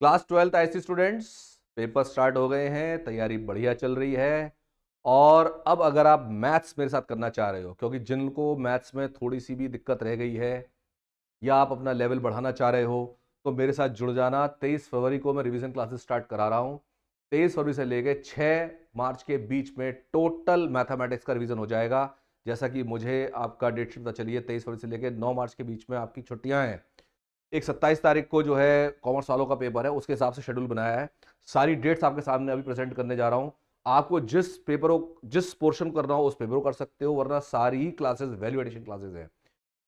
Class 12th IC students, paper start हो गए हैं, तैयारी बढ़िया चल रही है। और अब अगर आप मैथ्स मेरे साथ करना चाह रहे हो, क्योंकि जिनको मैथ्स में थोड़ी सी भी दिक्कत रह गई है या आप अपना लेवल बढ़ाना चाह रहे हो, तो मेरे साथ जुड़ जाना। 23 फरवरी को मैं रिवीजन क्लासेस स्टार्ट करा रहा हूँ। 23 फरवरी से लेके 6 मार्च के बीच में टोटल मैथमेटिक्स का रिवीजन हो जाएगा। जैसा कि मुझे आपका डेट शीट पता चली है, 23 फरवरी से लेकर 9 मार्च के बीच में आपकी छुट्टियां हैं। एक 27 तारीख को जो है कॉमर्स वालों का पेपर है, उसके हिसाब से शेड्यूल बनाया है। सारी डेट्स आपके सामने अभी प्रेजेंट करने जा रहा हूं। आपको जिस पोर्शन करना हो उस पेपर को कर सकते हो, वरना सारी ही क्लासेस वैल्यू एडिशन क्लासेस हैं।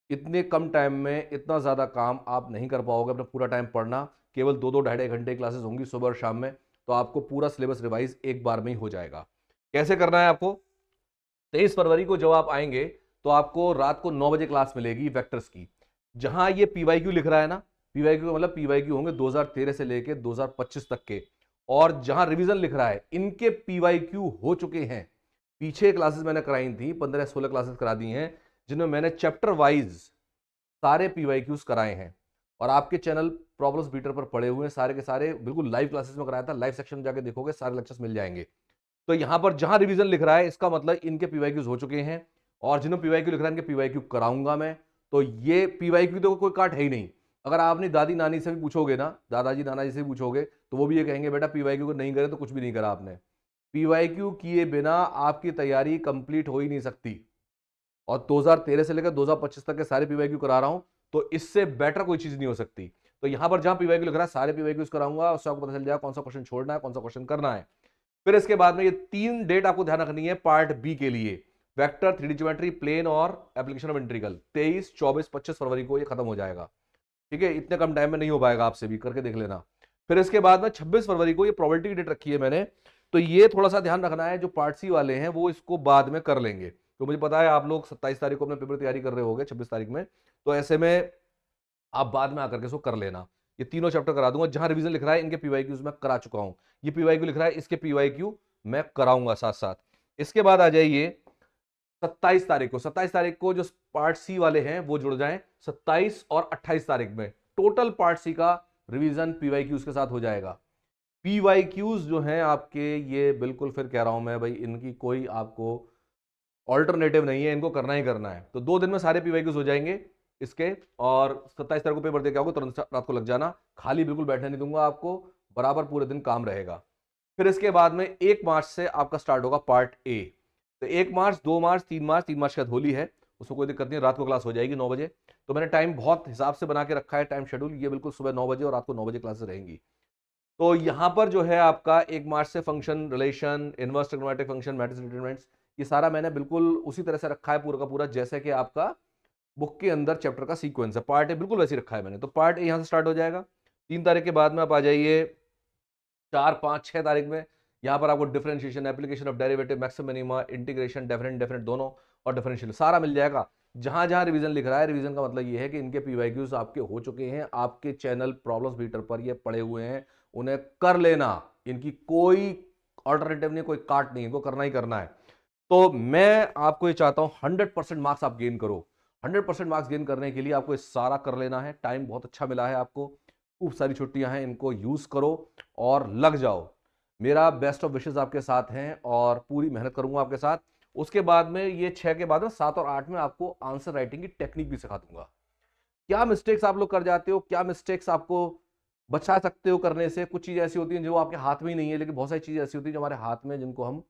इतने कम टाइम में इतना ज्यादा काम आप नहीं कर पाओगे। अपना पूरा टाइम पढ़ना, केवल 2-2 ढाई घंटे क्लासेस होंगी सुबह और शाम में, तो आपको पूरा सिलेबस रिवाइज एक बार में ही हो जाएगा। कैसे करना है आपको? 23 फरवरी को जब आप आएंगे तो आपको रात को 9 बजे क्लास मिलेगी वेक्टर्स की। जहां ये पीवाईक्यू लिख रहा है ना, पीवाईक्यू का मतलब पीवाईक्यू होंगे 2013 से लेके 2025 तक के। और जहां रिवीजन लिख रहा है, इनके पीवाईक्यू हो चुके हैं। पीछे क्लासेस मैंने कराई थी, 15-16 क्लासेस करा दी हैं, जिनमें मैंने चैप्टर वाइज सारे पीवाईक्यूज कराए हैं। और आपके चैनल प्रॉब्लम्स बीटर पर पड़े हुए हैं, सारे के सारे बिल्कुल लाइव क्लासेस में कराया था। लाइव सेक्शन में जाके देखोगे, सारे लेक्चर्स मिल जाएंगे। तो यहां पर जहां रिवीजन लिख रहा है, इसका मतलब इनके पीवाईक्यूज हो चुके हैं। और जिन्होंने पीवाईक्यू लिख रहा है, इनके पीवाईक्यू कराऊंगा मैं। तो ये पीवाईक्यू तो कोई काट है ही नहीं। अगर आप अपनी दादी नानी से भी पूछोगे ना, दादाजी नानाजी से भी पूछोगे, तो वो भी ये कहेंगे बेटा पीवाईक्यू को नहीं करे तो कुछ भी नहीं करा आपने। पीवाईक्यू किए बिना आपकी तैयारी कंप्लीट हो ही नहीं सकती। और 2013 से लेकर 2025 तक के सारे पीवाईक्यू करा रहा हूं, तो इससे बेटर कोई चीज नहीं हो सकती। तो यहां पर जहां पीवाईक्यू लिख रहा है, सारे पीवाईक्यूज कराऊंगा, उससे आपको पता चल जाएगा कौन सा क्वेश्चन छोड़ना है, कौन सा क्वेश्चन करना है। फिर इसके बाद में ये 3 डेट आपको ध्यान रखनी है पार्ट बी के लिए। वेक्टर, 3D ज्योमेट्री, प्लेन और एप्लीकेशन ऑफ इंटीग्रल। 23, 24, 25 फरवरी को ये खत्म हो जाएगा। ठीक है, इतने कम टाइम में नहीं हो पाएगा, आपसे भी करके देख लेना। फिर इसके बाद में 26 फरवरी को ये प्रोबेबिलिटी की डेट रखी है मैंने। तो ये थोड़ा सा ध्यान रखना है, जो पार्ट सी वाले हैं वो इसको बाद में कर लेंगे। तो मुझे पता है आप लोग 27 तारीख को अपने पेपर तैयारी कर रहे होगे, 26 तारीख में। तो ऐसे में आप बाद में आकर के इसको कर लेना। ये तीनों चैप्टर करा दूंगा। जहां रिवीजन लिख रहा है, इनके पीवाईक्यूज मैं करा चुका हूं। ये पीवाईक्यू लिख रहा है, इसके पीवाईक्यू मैं कराऊंगा साथ साथ। इसके बाद आ जाइए 27 तारीख को। 27 तारीख को जो पार्ट सी वाले हैं वो जुड़ जाएं। 27 और 28 तारीख में टोटल पार्ट सी का रिवीजन पीवाईक्यूज के साथ हो जाएगा। पीवाईक्यूज जो हैं आपके, ये बिल्कुल फिर कह रहा हूं मैं भाई, इनकी कोई आपको ऑल्टरनेटिव नहीं है, इनको करना ही करना है। तो 2 दिन में सारे पीवाईक्यूज हो जाएंगे इसके। और 27 तारीख को पेपर देके आओगे, तुरंत रात को लग जाना। खाली बिल्कुल बैठने नहीं दूंगा आपको, बराबर पूरे दिन काम रहेगा। फिर इसके बाद में 1 मार्च से आपका स्टार्ट होगा पार्ट ए। तो 1 मार्च, 2 मार्च, 3 मार्च, 3 मार्च के बाद होली है, उसको कोई दिक्कत नहीं, रात को क्लास हो जाएगी 9 बजे। तो मैंने टाइम बहुत हिसाब से बना के रखा है, टाइम शेड्यूल ये बिल्कुल सुबह 9 बजे और रात को 9 बजे क्लासेस रहेंगी। तो यहां पर जो है आपका 1 मार्च से function, relation, inverse trigonometric function, matrix determinants, ये सारा मैंने बिल्कुल उसी तरह से रखा है पूरा का पूरा, जैसे कि आपका बुक के अंदर चैप्टर का सीक्वेंस है। पार्ट ए बिल्कुल वैसे ही रखा है मैंने। तो पार्ट ए यहां से स्टार्ट हो जाएगा। 3 तारीख के बाद में आप आ जाइए 4, 5, 6 तारीख में। यहां पर आपको differentiation, application of derivative, maximum minima, integration, definite definite दोनों, और डिफरेंशियल सारा मिल जाएगा। जहां जहां रिवीजन लिख रहा है, रिवीजन का मतलब ये है कि इनके पीवाईक्यूज आपके हो चुके हैं, आपके चैनल प्रॉब्लम्स बीटर पर ये पड़े हुए हैं, उन्हें कर लेना। इनकी कोई ऑल्टरनेटिव नहीं, कोई काट नहीं, इनको करना ही करना है। तो मैं आपको ये चाहता हूं 100% मार्क्स आप गेन करो। 100% मार्क्स गेन करने के लिए आपको ये सारा कर लेना है। टाइम बहुत अच्छा मिला है आपको, खूब सारी छुट्टियां हैं, इनको यूज करो और लग जाओ। मेरा बेस्ट ऑफ विशेस आपके साथ हैं और पूरी मेहनत करूंगा आपके साथ। उसके बाद में ये 6 के बाद में 7 और 8 में आपको आंसर राइटिंग की टेक्निक भी सिखा दूंगा। क्या मिस्टेक्स आप लोग कर जाते हो, क्या मिस्टेक्स आपको बचा सकते हो करने से। कुछ चीजें ऐसी होती हैं जो आपके हाथ में ही नहीं है, लेकिन बहुत सारी चीजें ऐसी होती हैं जो हमारे हाथ में, जिनको हम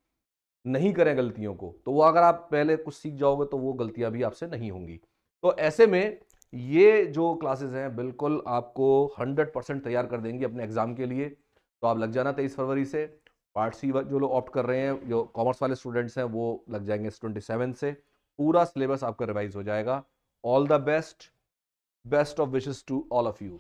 नहीं करें गलतियों को। तो वो अगर आप पहले कुछ सीख जाओगे तो वो गलतियां भी आपसे नहीं होंगी। तो ऐसे में ये जो क्लासेस हैं बिल्कुल आपको 100% तैयार कर देंगी अपने एग्जाम के लिए। तो आप लग जाना 23 फरवरी से। पार्ट सी जो लोग ऑप्ट कर रहे हैं, जो कॉमर्स वाले स्टूडेंट्स हैं, वो लग जाएंगे 27 से। पूरा सिलेबस आपका रिवाइज हो जाएगा। All the best, best of wishes to all of you.